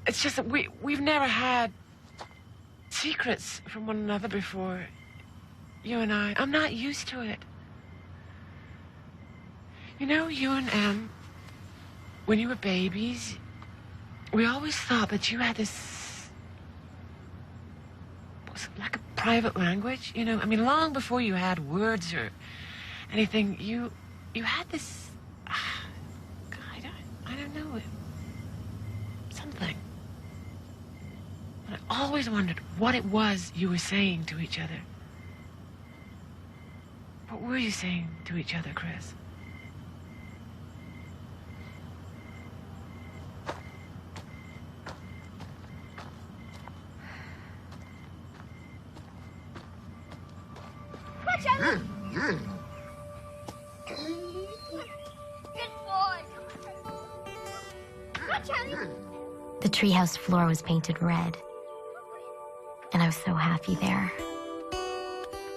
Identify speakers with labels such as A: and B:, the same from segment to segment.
A: It's just that we've never had secrets from one another before. You and I. I'm not used to it. You know, you and Em, when you were babies, we always thought that you had this... was it like a private language? You know, I mean, long before you had words or anything, you had this... I don't know. Something. But I always wondered what it was you were saying to each other. What were you saying to each other, Chris?
B: The treehouse floor was painted red, and I was so happy there.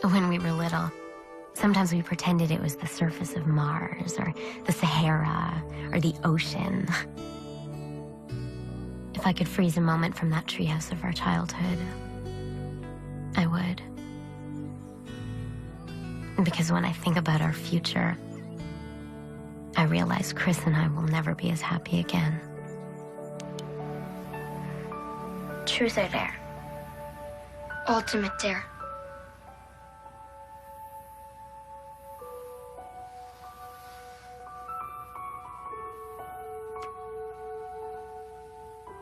B: When we were little, sometimes we pretended it was the surface of Mars, or the Sahara, or the ocean. If I could freeze a moment from that treehouse of our childhood, I would. Because when I think about our future, I realize Chris and I will never be as happy again.
C: Truth or dare? Ultimate dare.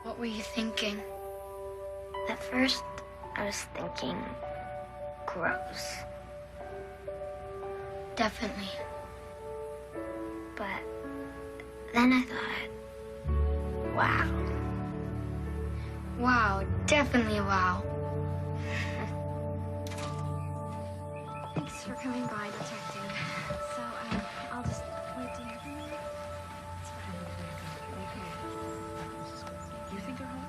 C: What were you thinking?
B: At first, I was thinking, gross.
C: Definitely.
B: But then I thought, wow.
C: Wow, definitely wow.
B: Thanks for coming by, Detective. So, I'll just wait to hear from you.
A: It's fine. Okay. Do you think they're home?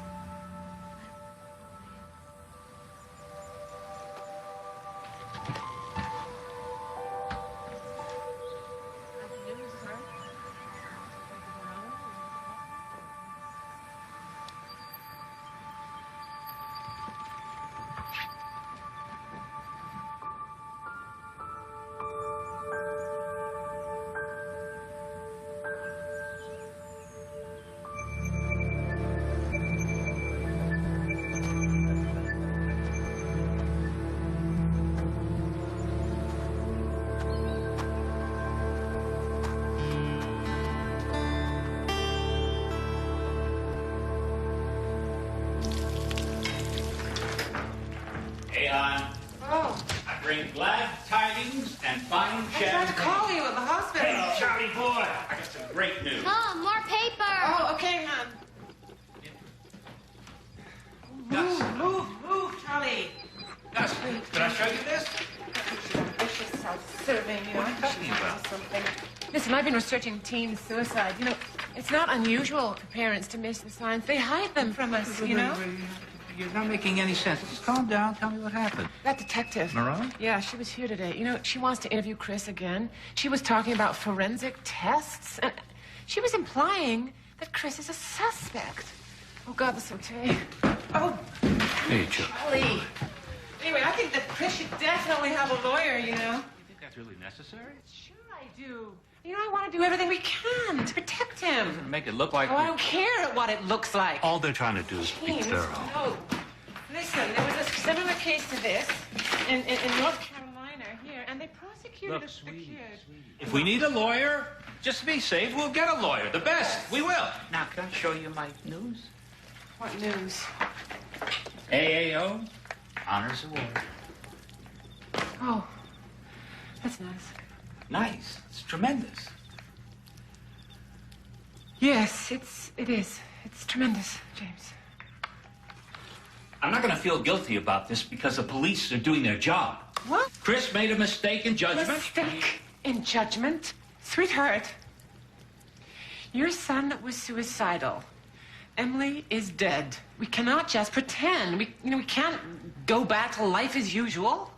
D: Bring glad tidings and fine champagne.
A: I tried to call you at the hospital.
D: Hey, Charlie boy, I got some great news.
C: Mom, more paper.
A: Oh, okay, hon. Move, Charlie.
D: Gus, did I show you this?
A: Vicious, self-serving, you know.
D: What are you talking about?
A: Something. Listen, I've been researching teen suicide. You know, it's not unusual for parents to miss the signs. They hide them from us, you know?
D: You're not making any sense. Just calm down. Tell me what happened.
A: That detective.
D: Marrone?
A: Yeah, she was here today. You know, she wants to interview Chris again. She was talking about forensic tests, and she was implying that Chris is a suspect. Oh, God, the saute. Oh.
D: Hey, Chuck.
A: Charlie. Anyway, I think that Chris should definitely have a lawyer, you know.
D: You think that's really necessary?
A: Sure I do. You know, I want to do everything we can to protect him.
D: Doesn't make it look like...
A: Oh, I don't care what it looks like.
D: All they're trying to do is be
A: James,
D: thorough.
A: no. Listen, there was a similar case to this in North Carolina here, and they prosecuted a kid.
D: If we need a lawyer, just to be safe, we'll get a lawyer. The best. We will. Now, can I show you my news?
A: What news?
D: AAO Honors Award.
A: Oh, that's nice.
D: Nice. It's tremendous.
A: Yes, it is. It's tremendous, James.
D: I'm not going to feel guilty about this because the police are doing their job.
A: What?
D: Chris made a mistake in judgment.
A: Mistake in judgment? Sweetheart, your son was suicidal. Emily is dead. We cannot just pretend. We can't go back to life as usual.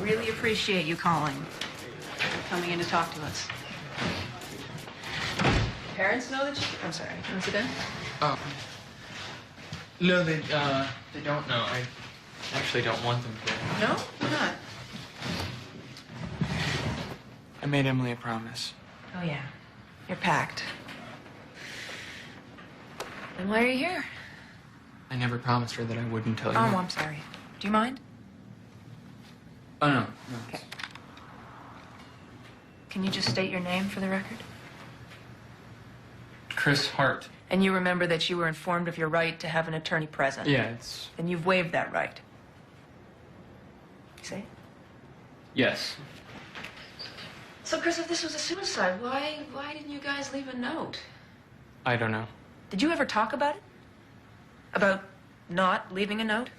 A: We
E: really appreciate you calling. Coming in to talk to us. Parents know that you... I'm sorry. Want to sit down?
F: Oh. No, they don't know. I actually don't want them to.
E: No? Why not?
F: I made Emily a promise.
E: Oh, yeah. Your pact. Then why are you here?
F: I never promised her that I wouldn't tell you.
E: Oh, I'm sorry. Do you mind?
F: Oh, no.
E: Okay. Can you just state your name for the record?
F: Chris Harte.
E: And you remember that you were informed of your right to have an attorney present?
F: Yeah, it's...
E: And you've waived that right. You say?
F: Yes.
E: So, Chris, if this was a suicide, why didn't you guys leave a note?
F: I don't know.
E: Did you ever talk about it? About not leaving a note?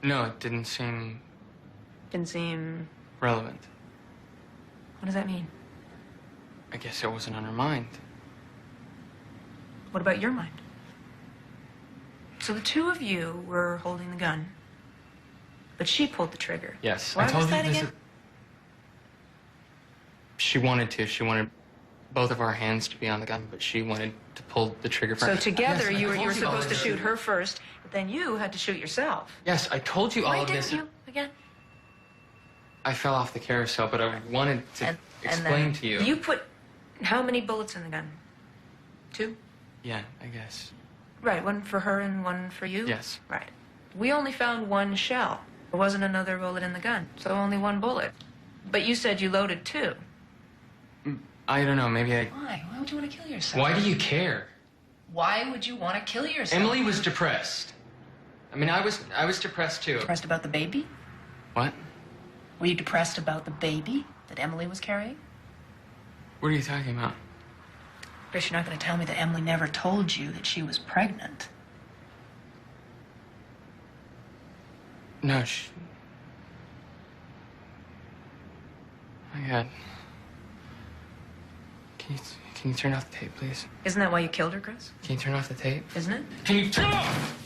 F: No, it didn't seem
E: Didn't seem...
F: relevant.
E: What does that mean?
F: I guess it wasn't on her mind.
E: What about your mind? So the two of you were holding the gun, but she pulled the trigger.
F: Yes,
E: Why
F: I told
E: was that
F: you this.
E: again?
F: She wanted to. She wanted both of our hands to be on the gun, but she wanted to pull the trigger first.
E: So together
F: Yes,
E: you
F: I told
E: were
F: all
E: supposed to
F: this.
E: shoot her first, but then you had to shoot yourself.
F: Yes, I told you all
E: Why
F: of
E: didn't
F: this.
E: you again?
F: I fell off the carousel, but I wanted to explain to you.
E: You put how many bullets in the gun? 2?
F: Yeah, I guess.
E: Right, one for her and one for you?
F: Yes.
E: Right. We only found one shell. There wasn't another bullet in the gun, so only one bullet. But you said you loaded 2.
F: I don't know, maybe I...
E: Why? Why would you want to kill yourself?
F: Why do you care?
E: Why would you want to kill yourself?
F: Emily was depressed. I mean, I was depressed too.
E: Depressed about the baby?
F: What?
E: Were you depressed about the baby that Emily was carrying?
F: What are you talking about?
E: Chris, you're not going to tell me that Emily never told you that she was pregnant.
F: No, oh my God. Can you turn off the tape, please?
E: Isn't that why you killed her, Chris?
F: Can you turn off the tape?
E: Isn't it?
F: Can you turn off?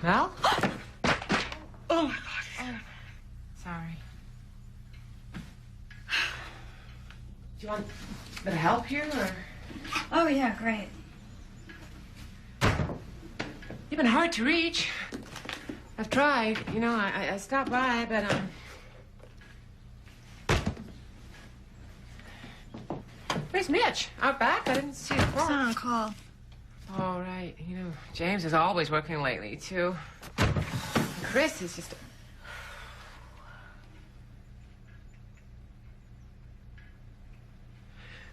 A: Mel? Oh, my God. Oh. Sorry. Do you want a bit of help here, or?
C: Oh, yeah, great.
A: You've been hard to reach. I've tried. You know, I stopped by, but, Where's Mitch? Out back? I didn't see him.
C: He's not on call.
A: Oh, right. You know, James is always working lately, too. Chris is just...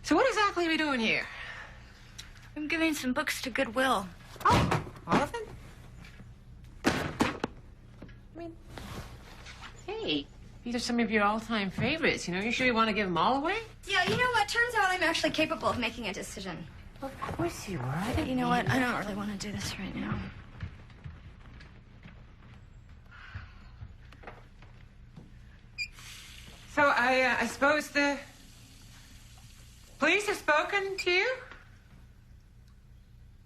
A: So what exactly are we doing here?
C: I'm giving some books to Goodwill.
A: Oh, all of them? I mean, hey, these are some of your all-time favorites, you know? You sure you want to give them all away?
C: Yeah, you know what? Turns out I'm actually capable of making a decision.
A: Of course you are. I didn't
C: You know
A: mean
C: what? I don't really want to do this right now.
A: So I suppose the police have spoken to you?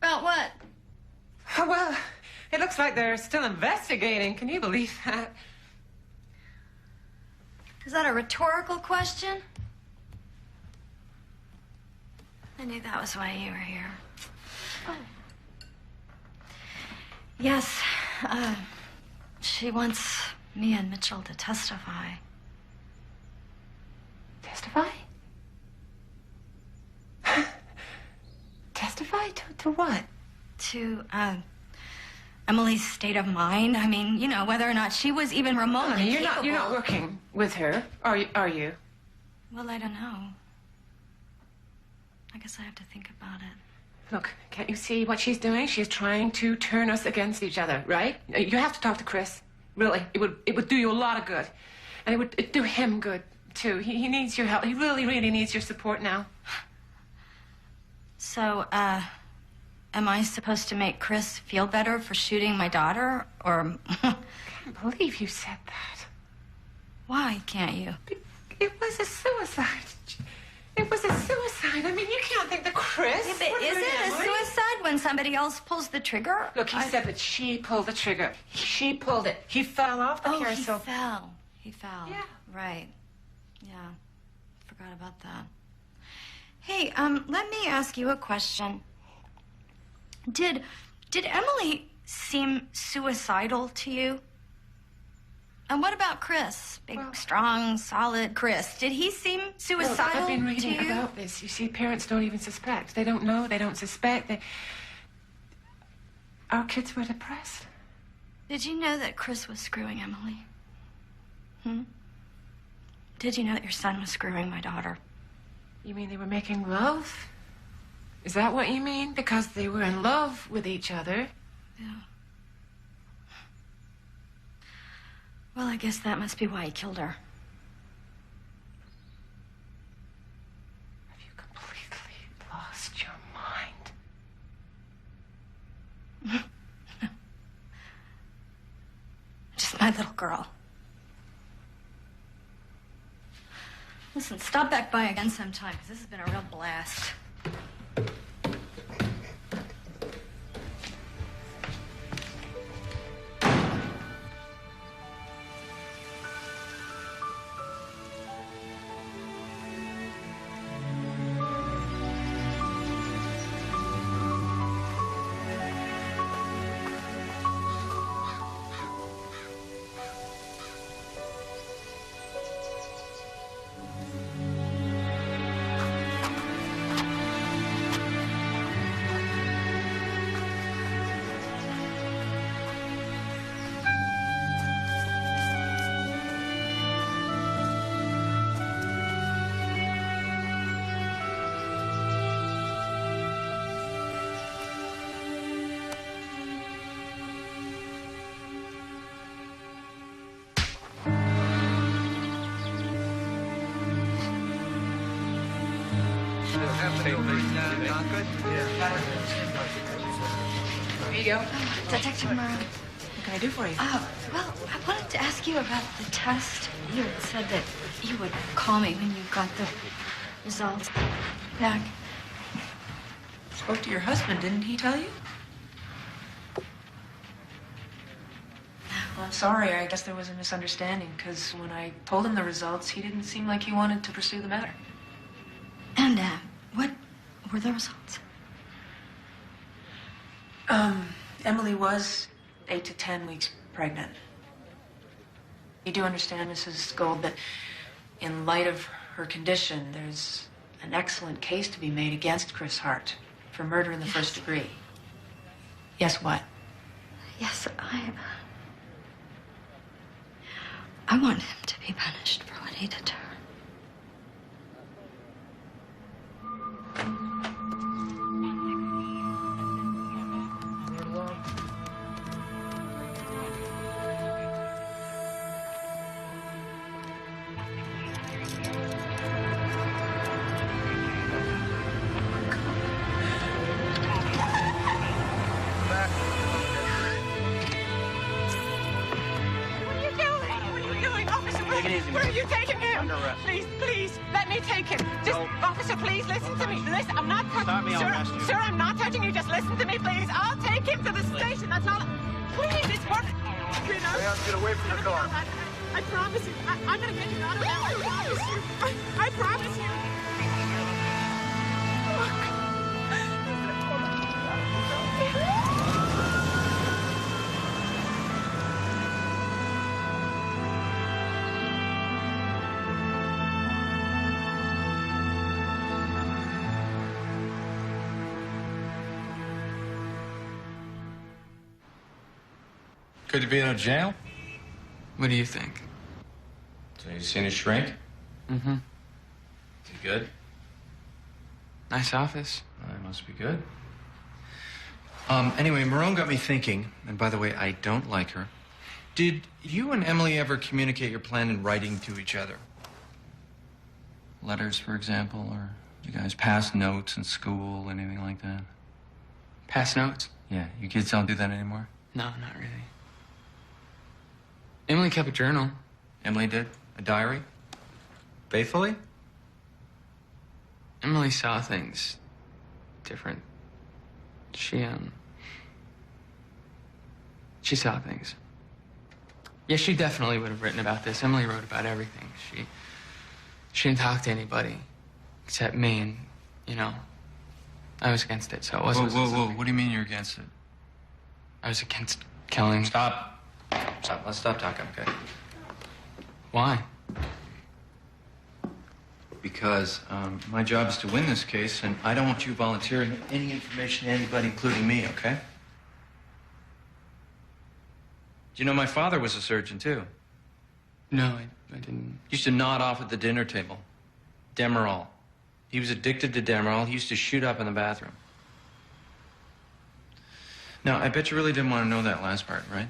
C: About what?
A: Oh, well, it looks like they're still investigating. Can you believe that?
C: Is that a rhetorical question? I knew that was why you were here. Oh. Yes, she wants me and Mitchell to testify.
A: Testify? Testify to what?
C: To, Emily's state of mind. I mean, you know, whether or not she was even remotely
A: Honey, you're
C: capable.
A: not working with her, are you?
C: Well, I don't know. I guess I have to think about it.
A: Look, can't you see what she's doing? She's trying to turn us against each other, right? You have to talk to Chris. Really, it would do you a lot of good. And it'd do him good, too. He needs your help. He really, really needs your support now.
C: So, am I supposed to make Chris feel better for shooting my daughter, or...
A: I can't believe you said that.
C: Why can't you?
A: It was a suicide. It was a suicide. I mean, you can't think that Chris...
C: Yeah, but is it a suicide when somebody else pulls the trigger?
A: Look, he said that she pulled the trigger. She pulled it. He fell off the carousel.
C: He fell.
A: Yeah.
C: Right. Yeah. Forgot about that. Hey, let me ask you a question. Did Emily seem suicidal to you? And what about Chris? Big, strong, solid Chris. Did he seem suicidal
A: I've been
C: to
A: reading
C: you?
A: about this. You see, parents don't even suspect. They don't know. They don't suspect. Our kids were depressed.
C: Did you know that Chris was screwing Emily? Did you know that your son was screwing my daughter?
A: You mean they were making love? Is that what you mean? Because they were in love with each other?
C: Yeah. Well, I guess that must be why he killed her.
A: Have you completely lost your mind?
C: Just my little girl. Listen, stop back by again sometime, because this has been a real blast.
E: Here you go.
C: Detective Marrone.
E: What can I do for you?
C: Well, I wanted to ask you about the test. You had said that you would call me when you got the results back.
E: Spoke to your husband, didn't he tell you? Well, I'm sorry. I guess there was a misunderstanding, because when I told him the results, he didn't seem like he wanted to pursue the matter.
C: And, what were the results?
E: Emily was 8 to 10 weeks pregnant. You do understand, Mrs. Gold, that in light of her condition, there's an excellent case to be made against Chris Harte for murder in the first degree. Yes, what?
C: Yes, I want him to be punished for what he did to her.
A: Where are you taking him?
D: Under arrest.
A: Please, let me take him. Just,
D: No.
A: officer, please listen to me. Listen, I'm not touching
D: Stop me, I'll
A: sir,
D: arrest you.
A: sir, I'm not touching you. Just listen to me, please. I'll take him to the station. That's all. Please, it's what. You know.
G: Get away from the car.
A: I promise you. I'm gonna get you out of there. I promise you. I promise you.
H: Could you be in a jail?
F: What do you think?
H: So you seen a shrink?
F: Mm-hmm.
H: Is he good?
F: Nice office.
H: That must be good. Anyway, Marrone got me thinking, and by the way, I don't like her. Did you and Emily ever communicate your plan in writing to each other? Letters, for example, or you guys pass notes in school, anything like that?
F: Pass notes?
H: Yeah, you kids don't do that anymore?
F: No, not really. Emily kept a journal.
H: Emily did? A diary? Faithfully?
F: Emily saw things different. She saw things. Yeah, she definitely would have written about this. Emily wrote about everything. She didn't talk to anybody except me, and, you know, I was against it, so it wasn't...
H: Whoa. What do you mean you're against it?
F: I was against killing...
H: Stop. Let's stop talking, okay?
F: Why?
H: Because my job is to win this case, and I don't want you volunteering any information to anybody, including me, okay? Do you know my father was a surgeon, too?
F: No, I didn't.
H: Used to nod off at the dinner table. Demerol. He was addicted to Demerol. He used to shoot up in the bathroom. Now, I bet you really didn't want to know that last part, right?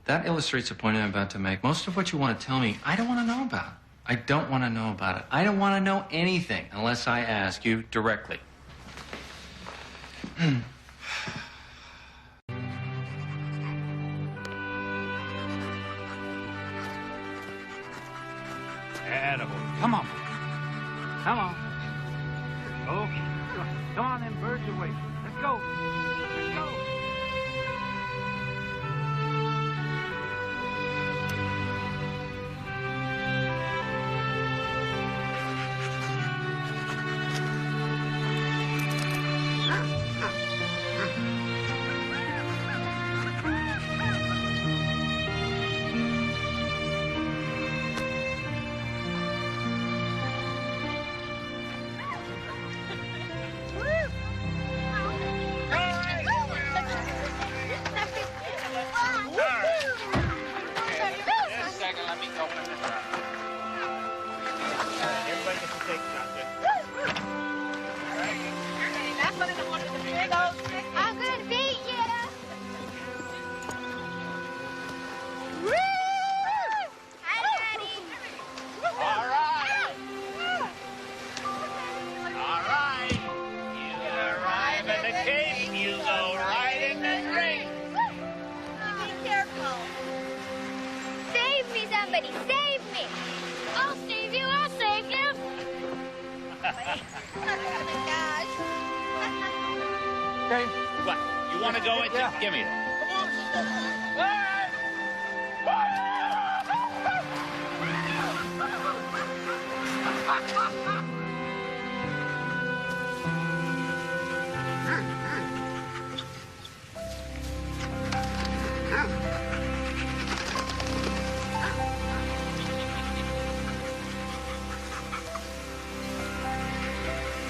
H: That illustrates the point I'm about to make. Most of what you want to tell me, I don't want to know about. I don't want to know about it. I don't want to know anything unless I ask you directly.
G: Attaboy. Come on. Come on. Okay. Come on, then, birds away. Let's go. Let's go.
D: Give me it.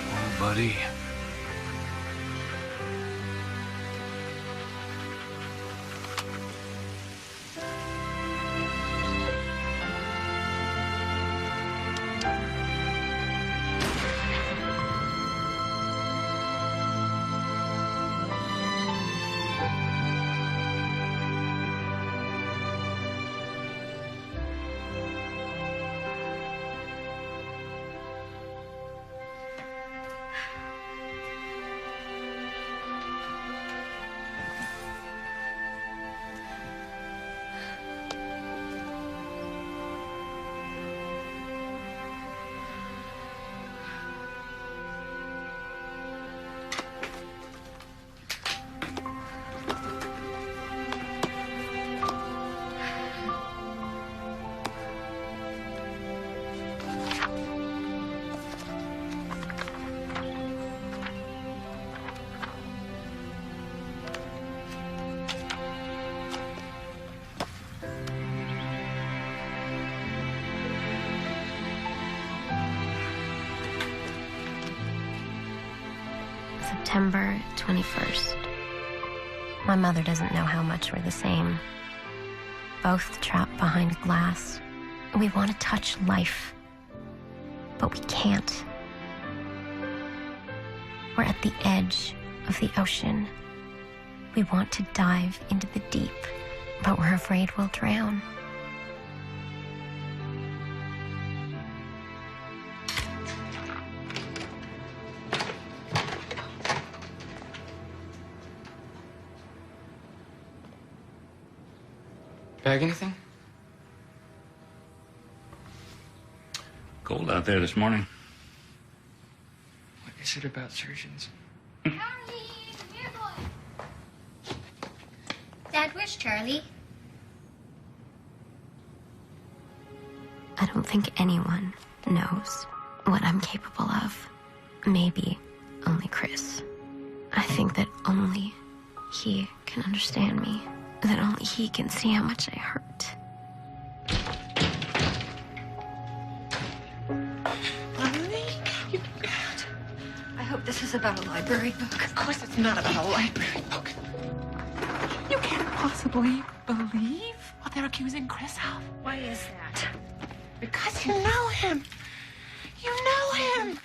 G: Oh, buddy.
B: September 21st. My mother doesn't know how much we're the same. Both trapped behind glass. We want to touch life, but we can't. We're at the edge of the ocean. We want to dive into the deep, but we're afraid we'll drown.
F: Bag anything?
G: Cold out there this morning.
F: What is it about surgeons?
I: Charlie, come here, boy. Dad, where's Charlie?
B: I don't think anyone knows what I'm capable of. Maybe only Chris. I think that only he can understand me. That only he can see how much I hurt.
A: Melanie, you...
C: I hope this is about a library book.
A: Of course it's not about a library book. You can't possibly believe what they're accusing Chris of.
C: Why is that?
A: Because you know him. You know him.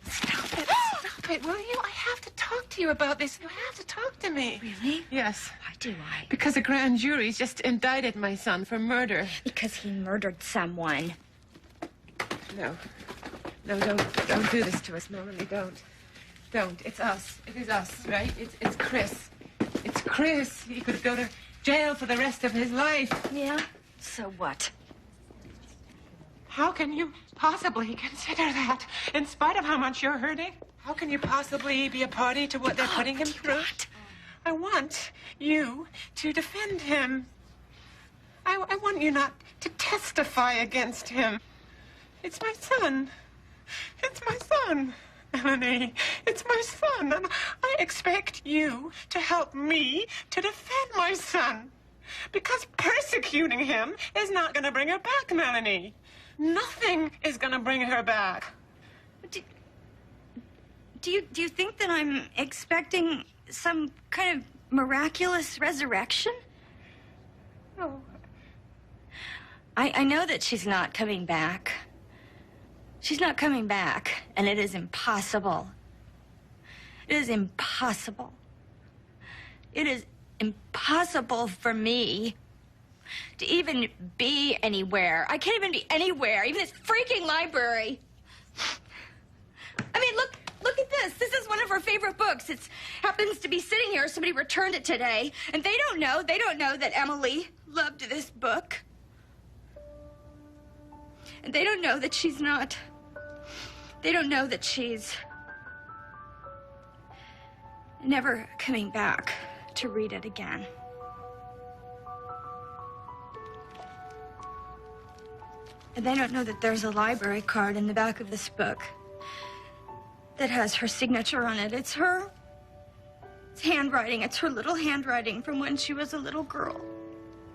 A: Stop it. Stop it, will you? I have to talk to you about this. You have to talk to me.
C: Really?
A: Yes.
C: Why do I?
A: Because the grand jury's just indicted my son for murder.
C: Because he murdered someone.
A: No. No, don't do this to us, Melanie. Don't. Don't. It's us. It is us, right? It's Chris. It's Chris. He could go to jail for the rest of his life.
C: Yeah? So what?
A: How can you possibly consider that? In spite of how much you're hurting? How can you possibly be a party to what they're putting him through? I want you to defend him. I want you not to testify against him. It's my son. It's my son, Melanie. It's my son, and I expect you to help me to defend my son. Because persecuting him is not going to bring her back, Melanie. Nothing is going to bring her back.
C: Do you think that I'm expecting some kind of miraculous resurrection?
A: No.
C: I know that she's not coming back. She's not coming back, and it is impossible. It is impossible. It is impossible for me to even be anywhere. I can't even be anywhere, even this freaking library. I mean, look at this. This is one of her favorite books. It happens to be sitting here. Somebody returned it today, and they don't know that Emily loved this book. And they don't know that she's not. They don't know that she's never coming back to read it again. And they don't know that there's a library card in the back of this book that has her signature on it. It's her. It's handwriting. It's her little handwriting from when she was a little girl.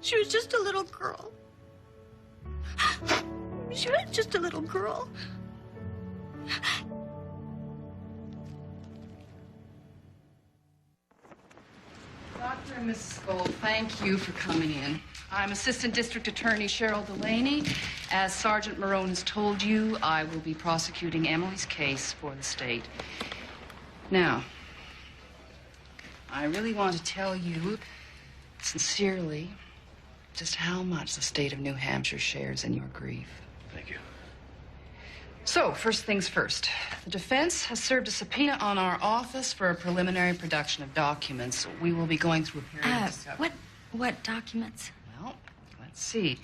C: She was just a little girl. She was just a little girl.
J: Dr. and Mrs. Gold, thank you for coming in. I'm Assistant District Attorney Cheryl Delaney. As Sergeant Marrone has told you, I will be prosecuting Emily's case for the state. Now, I really want to tell you sincerely just how much the state of New Hampshire shares in your grief.
H: Thank you.
J: So, first things first. The defense has served a subpoena on our office for a preliminary production of documents. We will be going through a period of discovery.
C: What documents?
J: Well, let's see.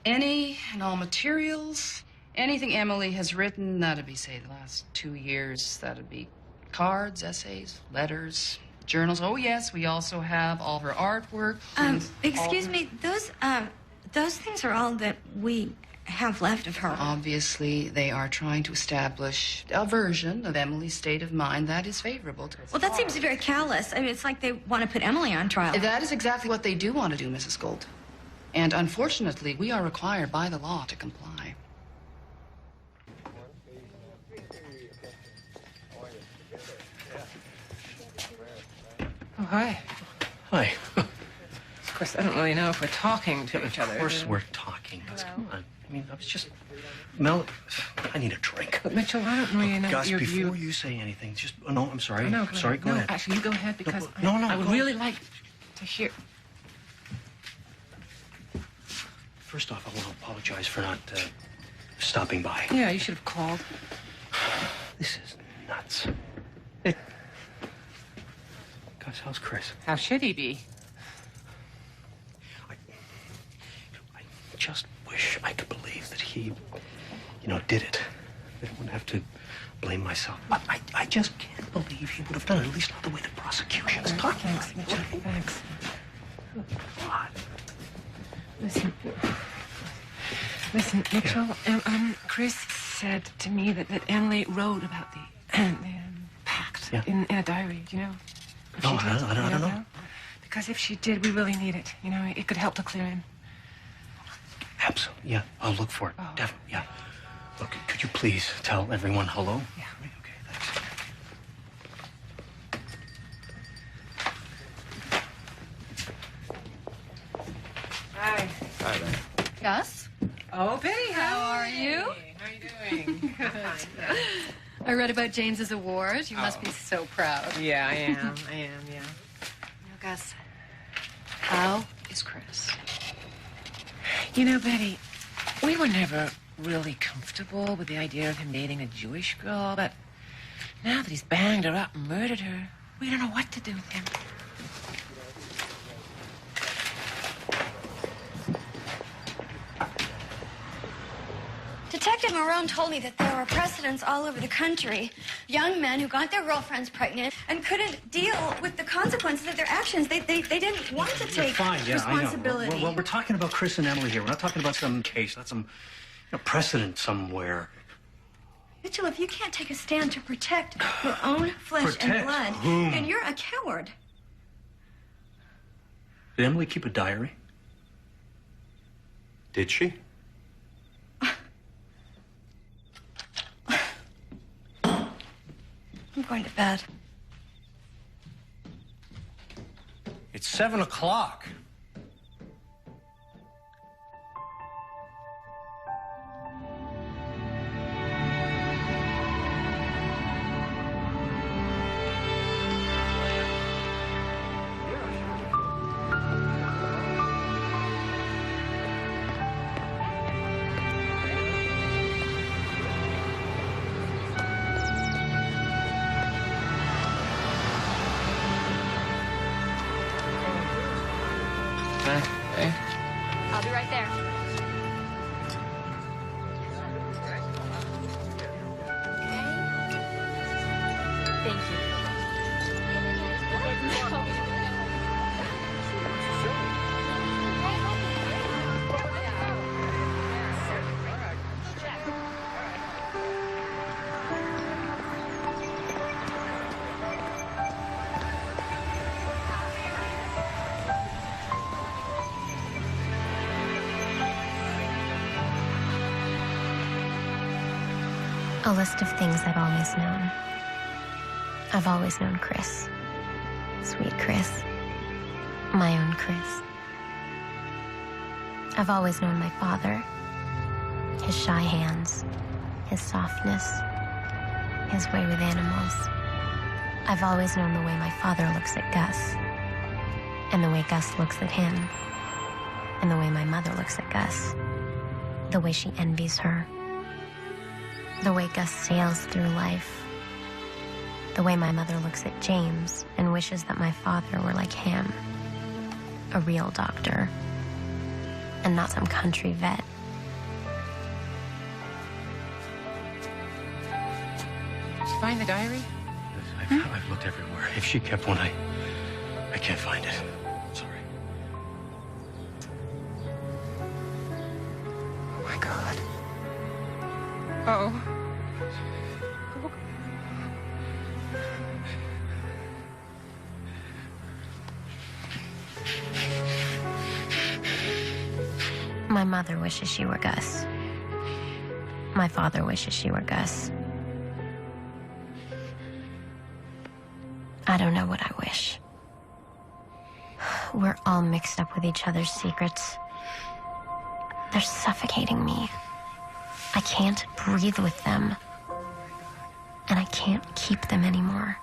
J: Any and all materials, anything Emily has written, that'd be, say, the last 2 years. That'd be cards, essays, letters, journals. Oh, yes, we also have all her artwork.
C: Excuse me, those things are all that we have left of her.
J: Obviously, they are trying to establish a version of Emily's state of mind that is favorable to us.
C: Well, that seems very callous. I mean, it's like they want to put Emily on trial.
J: That is exactly what they do want to do, Mrs. Gold. And unfortunately, we are required by the law to comply.
A: Oh, hi.
H: Hi.
A: Of course, I don't really know if we're talking to each other.
H: Of course we're talking. Come on. I mean, I was just... Mel, I need a drink.
A: But Mitchell, I don't really know
H: Gus,
A: your
H: before
A: view.
H: you say anything, just... Oh, no, I'm sorry.
A: No,
H: Sorry, go ahead.
A: Actually, you go ahead because
H: No,
A: I would
H: go.
A: really like to hear...
H: First off, I want to apologize for not stopping by.
A: Yeah, you should have called.
H: This is nuts. Gus, how's Chris?
A: How should he be?
K: just wish I could believe that he, did it. I wouldn't have to blame myself. But I just can't believe he would have done it, at least not the way the prosecution's talking about it.
A: Mitchell, thanks.
K: God.
A: Listen, Mitchell, Chris said to me that Emily wrote about the pact in a diary, do you know?
K: No, I don't know.
A: Because if she did, we really need it. It could help to clear him.
K: Absolutely, yeah. I'll look for it. Definitely, yeah. Look, could you please tell everyone hello?
A: Yeah.
K: Okay, thanks.
A: Hi.
L: Hi there.
J: Gus?
A: Oh, Betty,
J: How are you?
A: How are you doing?
J: I read about James's award. You must be so proud.
A: Yeah, I am, yeah.
J: Now, Gus, how is Chris?
A: Betty, we were never really comfortable with the idea of him dating a Jewish girl, but now that he's banged her up and murdered her, we don't know what to do with him.
C: Detective Marrone told me that there were precedents all over the country. Young men who got their girlfriends pregnant and couldn't deal with the consequences of their actions. They didn't want to take responsibility.
K: I know. We're talking about Chris and Emily here. We're not talking about some case, not some precedent somewhere.
C: Mitchell, if you can't take a stand to protect your own flesh and blood,
K: whom?
C: then you're a coward.
K: Did Emily keep a diary?
L: Did she?
C: I'm going to bed.
K: It's 7 o'clock.
F: Hey.
B: I'll be right there. Thank you. A list of things I've always known. I've always known Chris. Sweet Chris. My own Chris. I've always known my father. His shy hands. His softness. His way with animals. I've always known the way my father looks at Gus. And the way Gus looks at him. And the way my mother looks at Gus. The way she envies her. The way Gus sails through life. The way my mother looks at James and wishes that my father were like him. A real doctor. And not some country vet.
A: Did you find the diary?
K: I've looked everywhere. If she kept one, I can't find it. Sorry.
A: Oh, my God. Oh.
B: My mother wishes she were Gus. My father wishes she were Gus. I don't know what I wish. We're all mixed up with each other's secrets. They're suffocating me. I can't breathe with them. And I can't keep them anymore.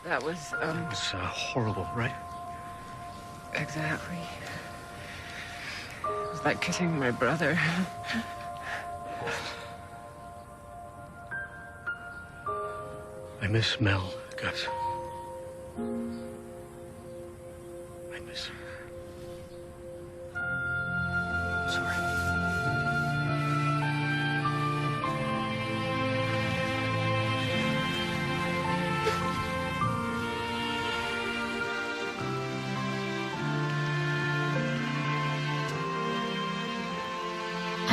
A: That was,
K: It was horrible, right?
A: Exactly. It was like kissing my brother.
K: I miss Mel, Gus. I miss her. Sorry.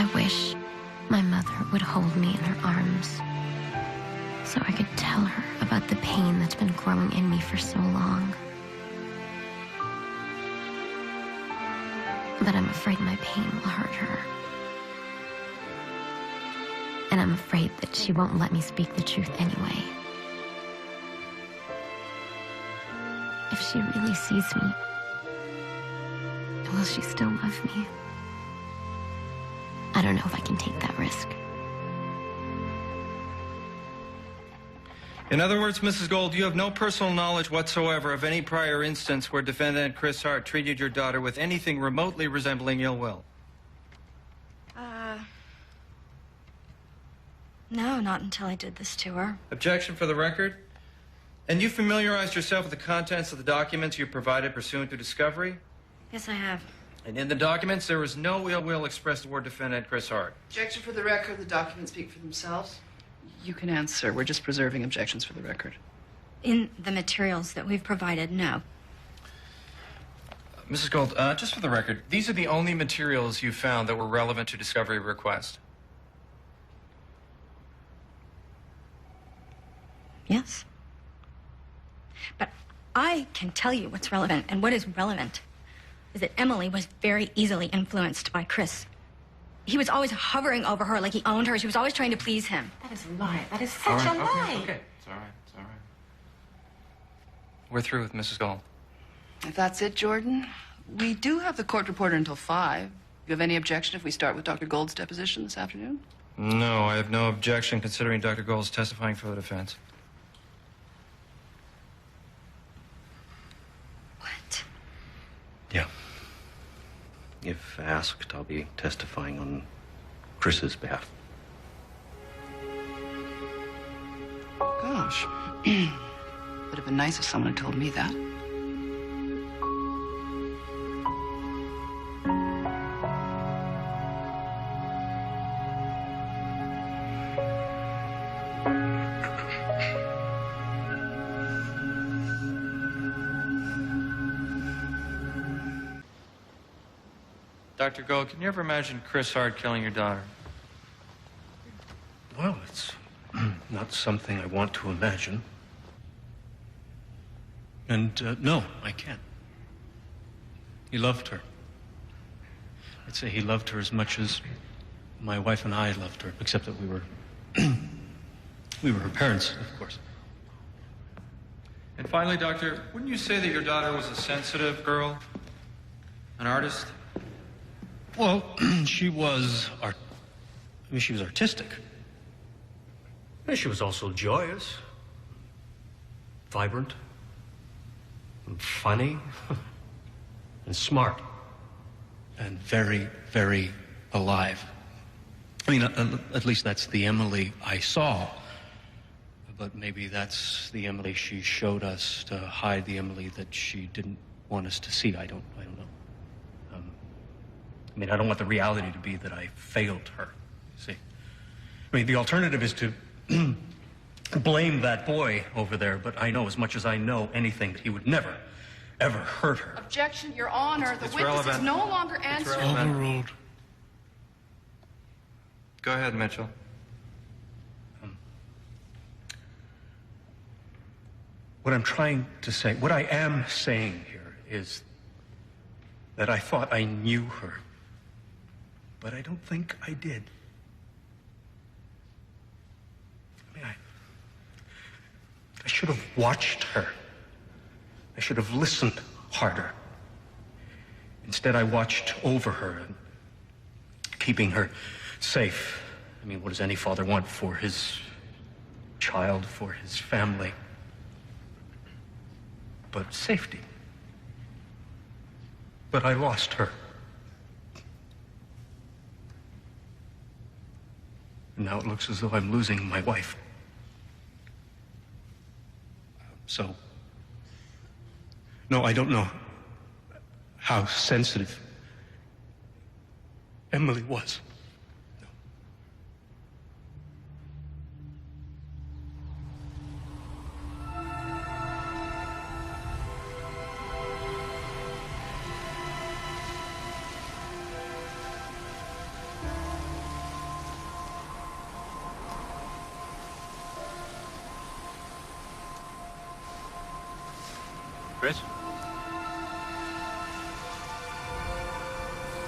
B: I wish my mother would hold me in her arms so I could tell her about the pain that's been growing in me for so long. But I'm afraid my pain will hurt her. And I'm afraid that she won't let me speak the truth anyway. If she really sees me, will she still love me? I don't know if I can take that risk.
H: In other words, Mrs. Gold, you have no personal knowledge whatsoever of any prior instance where defendant Chris Harte treated your daughter with anything remotely resembling ill will.
C: No, not until I did this to her.
H: Objection for the record. And you familiarized yourself with the contents of the documents you provided pursuant to discovery?
C: Yes, I have.
H: And in the documents, there was no ill will expressed toward defendant Chris Harte.
J: Objection for the record. The documents speak for themselves. You can answer. We're just preserving objections for the record.
C: In the materials that we've provided, no.
H: Mrs. Gold, just for the record, these are the only materials you found that were relevant to discovery request.
C: Yes. But I can tell you what's relevant, and what is relevant is that Emily was very easily influenced by Chris. He was always hovering over her like he owned her. She was always trying to please him.
A: That is a lie. That is such a lie.
H: Okay. It's all right. It's all right. We're through with Mrs. Gold.
J: If that's it, Jordan, we do have the court reporter until 5. You have any objection if we start with Dr. Gold's deposition this afternoon?
H: No, I have no objection considering Dr. Gold's testifying for the defense.
C: What?
K: Yeah. If asked, I'll be testifying on Chris's behalf.
J: Gosh. Would have been nice if someone had told me that.
H: Dr. Gold, can you ever imagine Chris Harte killing your daughter?
K: Well, it's not something I want to imagine. And no, I can't. He loved her. I'd say he loved her as much as my wife and I loved her, except that we were her parents, of course.
H: And finally, Doctor, wouldn't you say that your daughter was a sensitive girl? An artist?
K: Well, she was she was artistic. And she was also joyous, vibrant, and funny, and smart, and very, very alive. I mean, at least that's the Emily I saw. But maybe that's the Emily she showed us to hide the Emily that she didn't want us to see. I don't know. I mean, I don't want the reality to be that I failed her, you see. I mean, the alternative is to blame that boy over there, but I know as much as I know anything that he would never, ever hurt her.
J: Objection, Your Honor. The
H: It's
J: witness
H: relevant.
J: is no longer answering.
L: Overruled.
H: Go ahead, Mitchell.
K: What I'm trying to say, what I am saying here is that I thought I knew her, but I don't think I did. I mean, I should have watched her. I should have listened harder. Instead, I watched over her and keeping her safe. I mean, what does any father want for his child, for his family? But safety. But I lost her. And now it looks as though I'm losing my wife. So, no, I don't know how sensitive Emily was.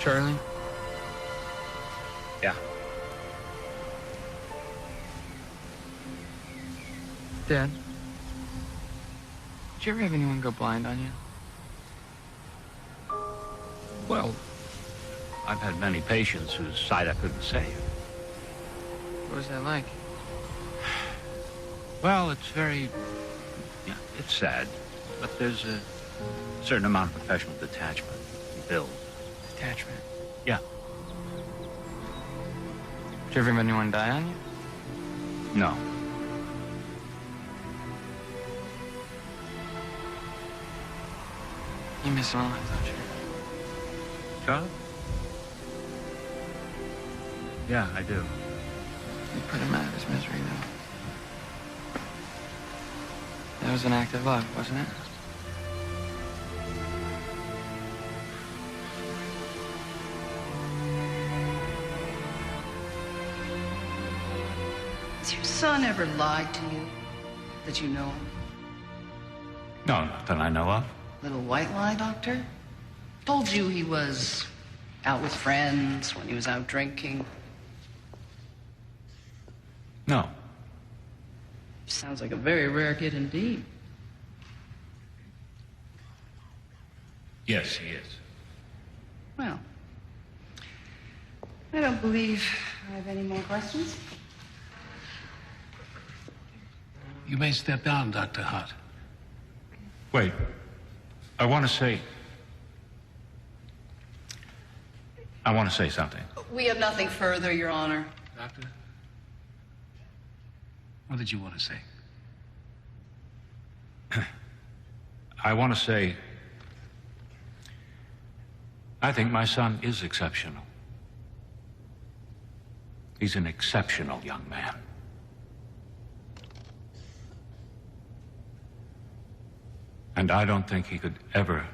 F: Charlie?
G: Yeah.
F: Dad? Did you ever have anyone go blind on you?
G: Well, I've had many patients whose sight I couldn't save.
F: What was that like?
G: Well, it's very... Yeah, it's sad. But there's a certain amount of professional detachment built.
F: Detachment?
G: Yeah.
F: Did you ever have anyone die on you?
G: No.
F: You miss him a lot, don't you?
G: Charlie? Yeah, I do.
F: You put him out of his misery, though. That was an act of love, wasn't it?
J: Has your son ever lied to you that you know of?
G: No, not that I know of.
J: Little white lie, Doctor? Told you he was out with friends when he was out drinking.
G: No.
J: Sounds like a very rare kid indeed.
G: Yes, he is.
J: Well, I don't believe I have any more questions.
K: You may step down, Dr. Harte.
G: Wait. I want to say something.
J: We have nothing further, Your Honor.
K: Doctor? What did you want to say?
G: I want to say, I think my son is exceptional. He's an exceptional young man. And I don't think he could ever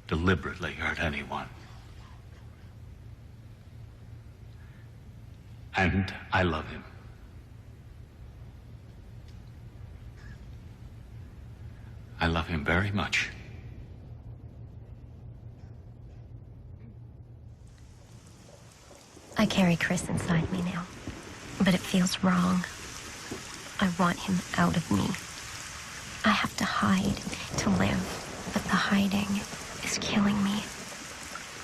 G: deliberately hurt anyone. And I love him. I love him very much.
B: I carry Chris inside me now, but it feels wrong. I want him out of me. I have to hide to live, but the hiding is killing me.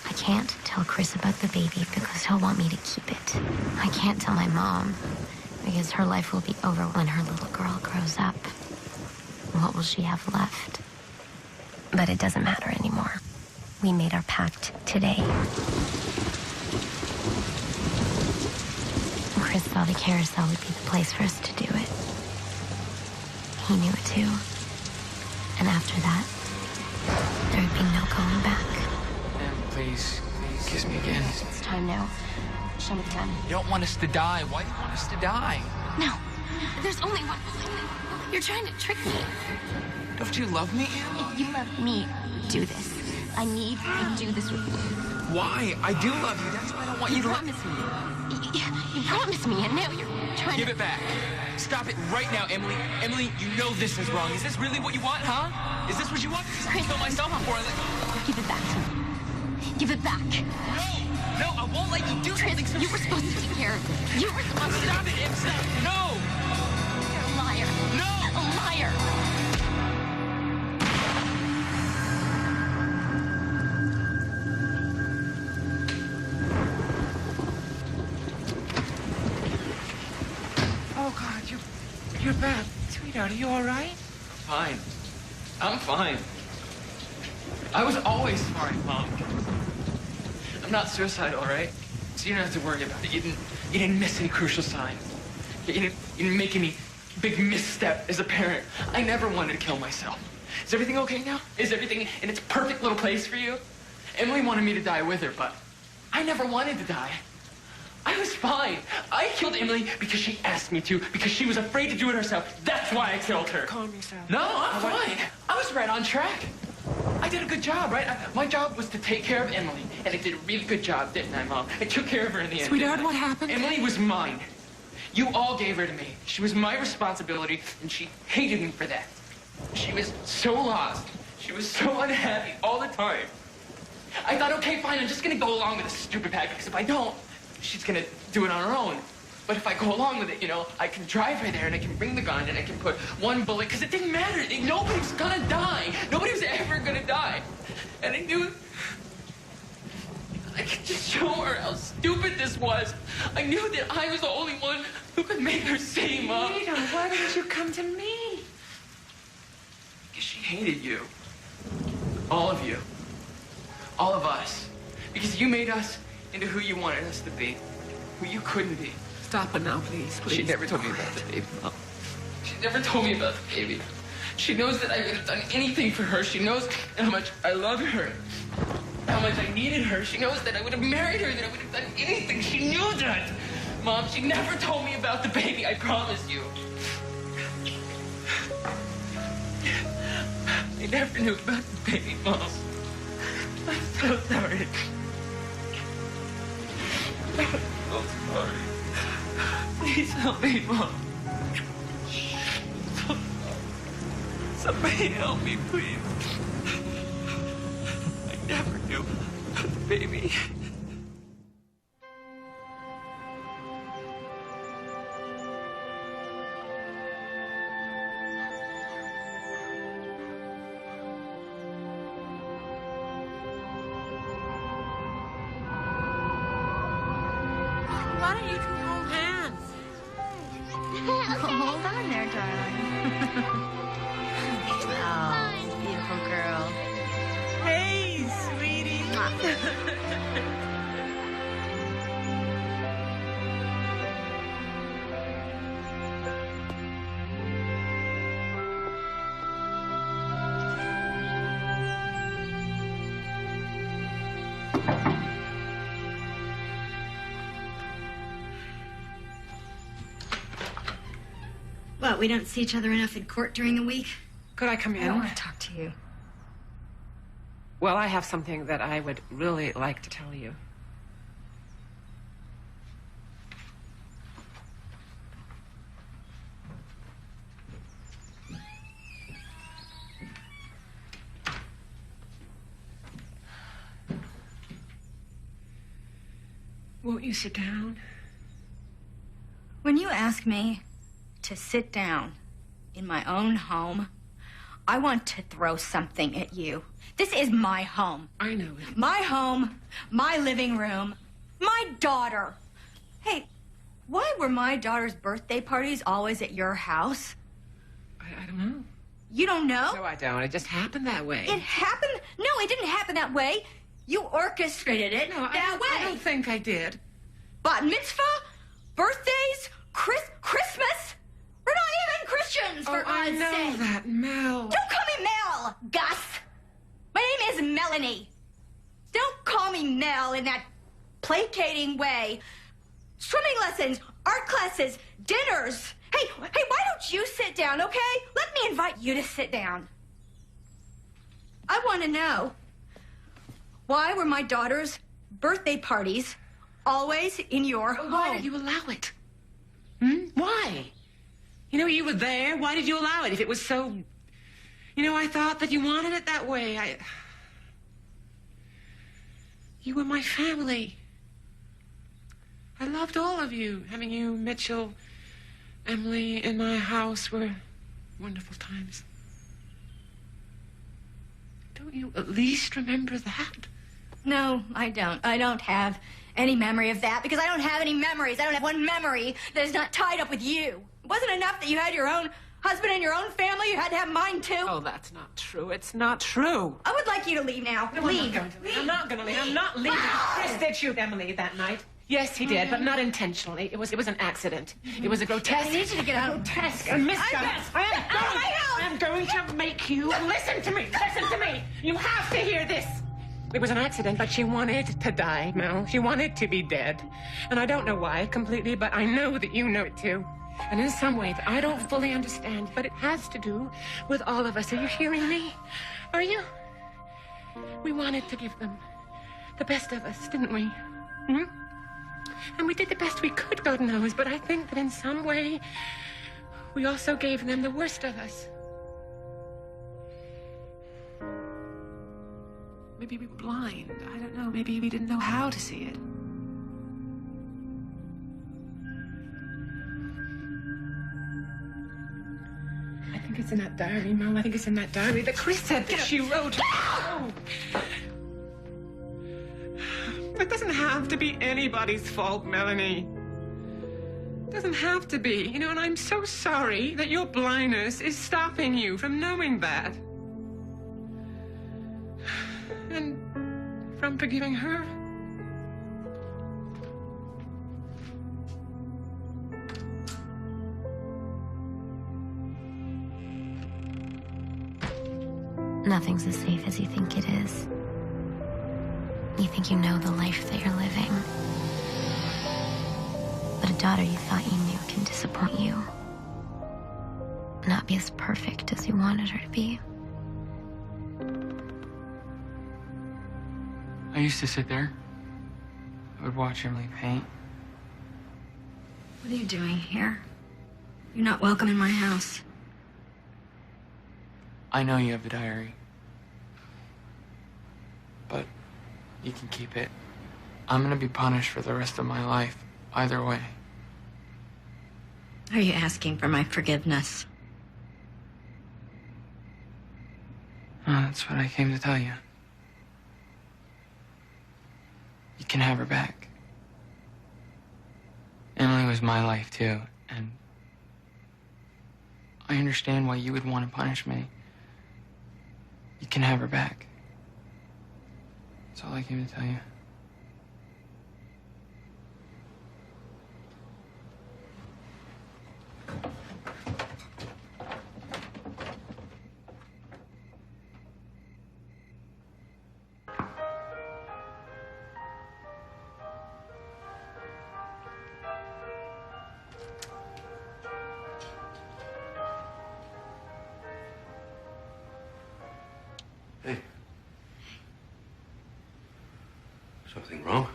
B: I can't tell Chris about the baby because he'll want me to keep it. I can't tell my mom because her life will be over when her little girl grows up. What will she have left? But it doesn't matter anymore. We made our pact today. Chris thought the carousel would be the place for us to do it. He knew it too. And after that, there would be no going back.
F: Please, kiss me again.
B: It's time now. Show me the gun.
F: You don't want us to die. Why do you want us to die?
B: No. There's only one. You're trying to trick me.
F: Don't you love me?
B: If you love me, do this. I need you to do this with me.
F: Why? I do love you. That's why I don't want you to...
B: promise me. You promised me, and now you're trying
F: Give it back. Stop it right now, Emily. Emily, you know this is wrong. Is this really what you want, huh? Is this what you want? Because I kill myself before I let...
B: Give it back to me. Give it back.
F: No, I won't let you do something so...
B: You were supposed to take care of it. You were supposed to...
F: Stop it, Em, stop. No!
B: You're a liar.
F: No!
B: A liar.
A: Oh, God, you're bad. Sweetheart, are you all right?
F: Fine. I'm fine. I was always fine, Mom. I'm not suicidal, right? So you don't have to worry about it. You didn't miss any crucial signs. You didn't make any big misstep as a parent. I never wanted to kill myself. Is everything okay now? Is everything in its perfect little place for you? Emily wanted me to die with her, but I never wanted to die. I was fine. I killed Emily because she asked me to, because she was afraid to do it herself. That's why I killed her.
A: Calm yourself.
F: No, I'm fine. I was right on track. I did a good job, right? My job was to take care of Emily, and I did a really good job, didn't I, Mom? I took care of her in the end.
A: Sweetheart, what happened?
F: Emily was mine. You all gave her to me. She was my responsibility, and she hated me for that. She was so lost. She was so unhappy all the time. I thought, okay, fine, I'm just gonna go along with this stupid pact, because if I don't, she's gonna do it on her own. But if I go along with it, you know, I can drive her there and I can bring the gun and I can put one bullet, because it didn't matter. Nobody was gonna die. Nobody was ever gonna die. And I knew I could just show her how stupid this was. I knew that I was the only one who could make her say, Mom.
A: Rita, why didn't you come to me?
F: Because she hated you. All of you. All of us. Because you made us into who you wanted us to be. Who you couldn't be.
A: Stop it now, please, please.
F: She never told me about the baby, Mom. She never told me about the baby. She knows that I would have done anything for her. She knows how much I love her. How much I needed her. She knows that I would have married her, that I would have done anything. She knew that. Mom, she never told me about the baby, I promise you. I never knew about the baby, Mom. I'm so sorry. I'm so sorry. Please help me, Mom. So sorry. Somebody help me, please. I never knew about the baby.
A: Why don't you two hold hands?
C: Hold on there, darling. Oh, beautiful girl.
A: Hey, sweetie.
C: What, we don't see each other enough in court during the week?
A: Could I come in?
C: I don't want to talk to you.
A: Well, I have something that I would really like to tell you. Won't you sit down?
C: When you ask me to sit down in my own home, I want to throw something at you. This is my home.
A: I know it.
C: My home, my living room, my daughter. Hey, why were my daughter's birthday parties always at your house?
A: I don't know.
C: You don't know?
A: No, I don't. It just happened that way.
C: It happened? No, it didn't happen that way. You orchestrated it
A: No,
C: that way.
A: I don't think I did.
C: Bat mitzvah? Birthdays? Christmas? We're not even Christians, for
A: I
C: God's
A: know
C: sake.
A: that, Mel.
C: Don't call me Mel, Gus. My name is Melanie. Don't call me Mel in that placating way. Swimming lessons, art classes, dinners. Hey, why don't you sit down, okay? Let me invite you to sit down. I want to know, why were my daughter's birthday parties always in your home?
A: Why did you allow it? Why? You know, you were there. Why did you allow it? If it was so... You know, I thought that you wanted it that way. You were my family. I loved all of you. Having you, Mitchell, Emily, in my house were wonderful times. Don't you at least remember that?
C: No, I don't. I don't have any memory of that because I don't have any memories. I don't have one memory that is not tied up with you. It wasn't enough that you had your own husband and your own family. You had to have mine, too.
A: Oh, that's not true. It's not true.
C: I would like you to leave now.
A: No,
C: leave.
A: I'm not going to leave. I'm not leaving. Chris did shoot Emily that night. Yes, he did, but not intentionally. It was an accident. It was a grotesque.
C: I need you to get out.
A: Grotesque. I am going to make you listen to me. Listen to me. You have to hear this. It was an accident, but she wanted to die, Mel. She wanted to be dead. And I don't know why completely, but I know that you know it too. And in some way that I don't fully understand, but it has to do with all of us. Are you hearing me? Are you? We wanted to give them the best of us, didn't we? And we did the best we could, God knows, but I think that in some way, we also gave them the worst of us. maybe we were blind. I don't know. Maybe we didn't know how to see it. I think it's in that diary, Mom. I think it's in that diary that Chris said that she wrote. Oh. It doesn't have to be anybody's fault, Melanie. It doesn't have to be, you know, and I'm so sorry that your blindness is stopping you from knowing that. And from forgiving her.
B: Nothing's as safe as you think it is. You think you know the life that you're living. But a daughter you thought you knew can disappoint you. Not be as perfect as you wanted her to be.
F: I used to sit there. I would watch Emily paint.
C: What are you doing here? You're not welcome in my house.
F: I know you have the diary. But you can keep it. I'm gonna be punished for the rest of my life, either way.
C: Are you asking for my forgiveness?
F: Oh, that's what I came to tell you. You can have her back. Emily was my life, too, and I understand why you would want to punish me. You can have her back. That's all I came to tell you.
K: Hey. Something wrong?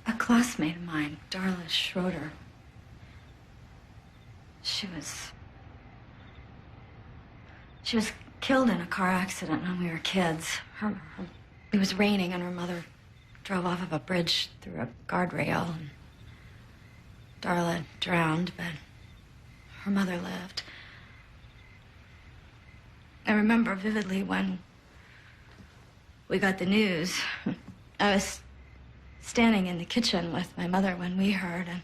C: A classmate of mine, Darla Schroeder. She was killed in a car accident when we were kids. It was raining and her mother drove off of a bridge through a guardrail. And Darla drowned, but her mother lived. I remember vividly when we got the news. I was standing in the kitchen with my mother when we heard, and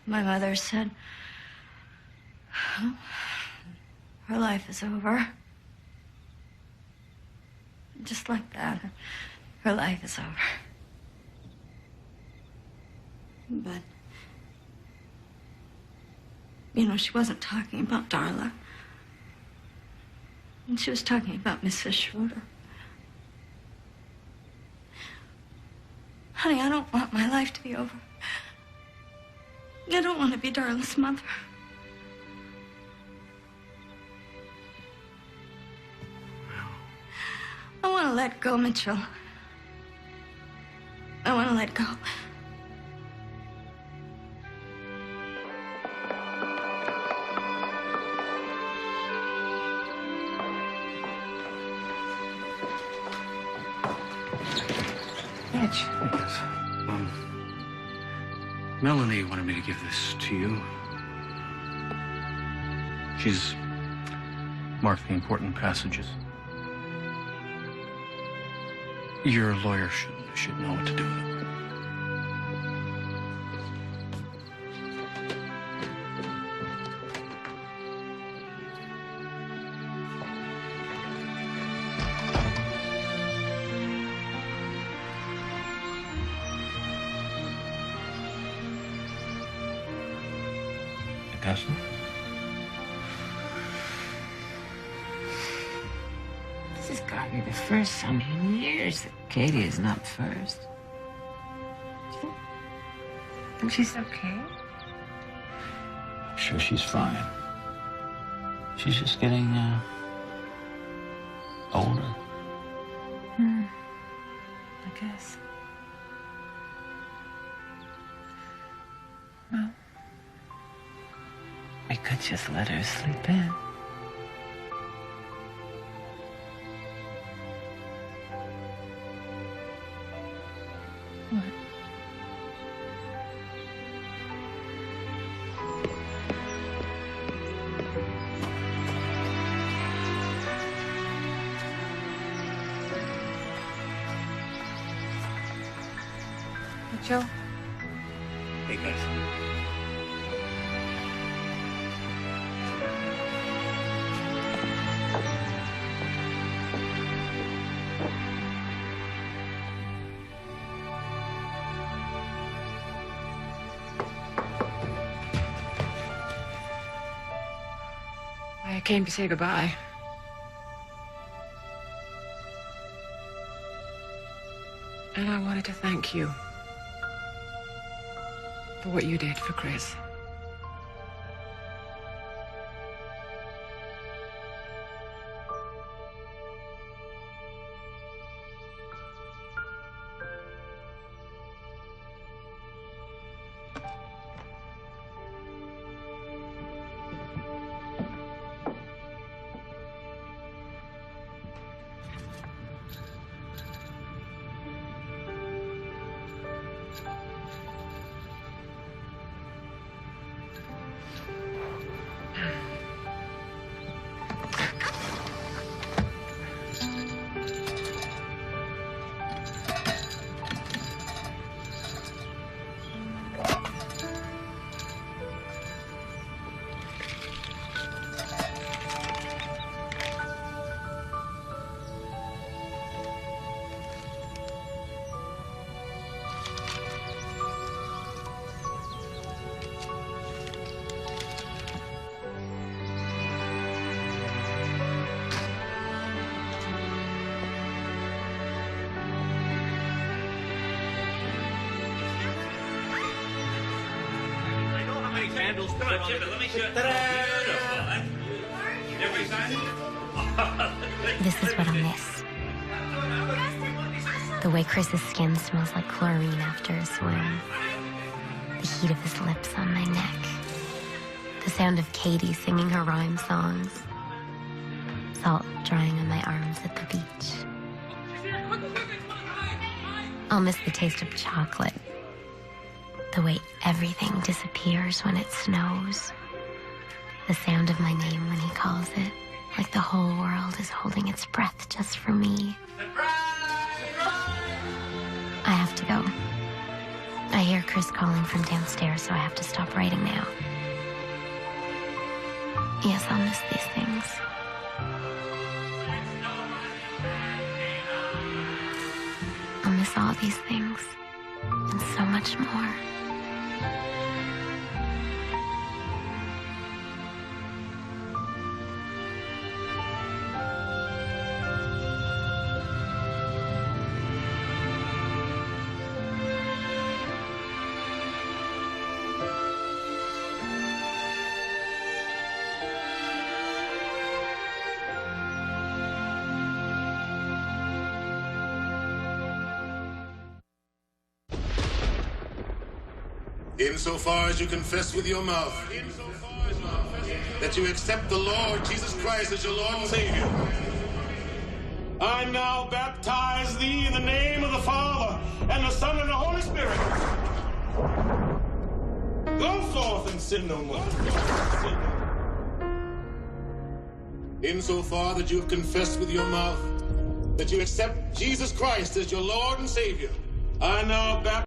C: my mother said, oh, her life is over. Just like that, her life is over. But, you know, she wasn't talking about Darla. And she was talking about Mrs. Schroeder. Honey, I don't want my life to be over. I don't want to be Darla's mother. I want to let go, Mitchell. I want to let go.
K: Yes. Melanie wanted me to give this to you. She's marked the important passages. Your lawyer should know what to do with it. It doesn't?
L: This has got to be the first time in years that Katie is not first. Think she's okay? I'm sure she's fine. She's just getting, older.
A: I guess. Well,
L: We could just let her sleep in.
A: Joe?
K: Hey, guys.
A: I came to say goodbye. And I wanted to thank you for what you did for Chris.
D: Candles. Come on, Jimmy, let me show you. Beautiful.
B: This is what I'll miss. The way Chris's skin smells like chlorine after a swim. The heat of his lips on my neck. The sound of Katie singing her rhyme songs. Salt drying on my arms at the beach. I'll miss the taste of chocolate. The way everything disappears when it snows. The sound of my name when he calls it, like the whole world is holding its breath just for me. I have to go. I hear Chris calling from downstairs, so I have to stop writing now. Yes, I'll miss these things. I'll miss all these things, and so much more.
M: Insofar as you confess with your mouth that you accept the Lord Jesus Christ as your Lord and Savior, I now baptize thee in the name of the Father, and the Son, and the Holy Spirit. Go forth and sin no more. Insofar that you have confessed with your mouth that you accept Jesus Christ as your Lord and Savior, I now baptize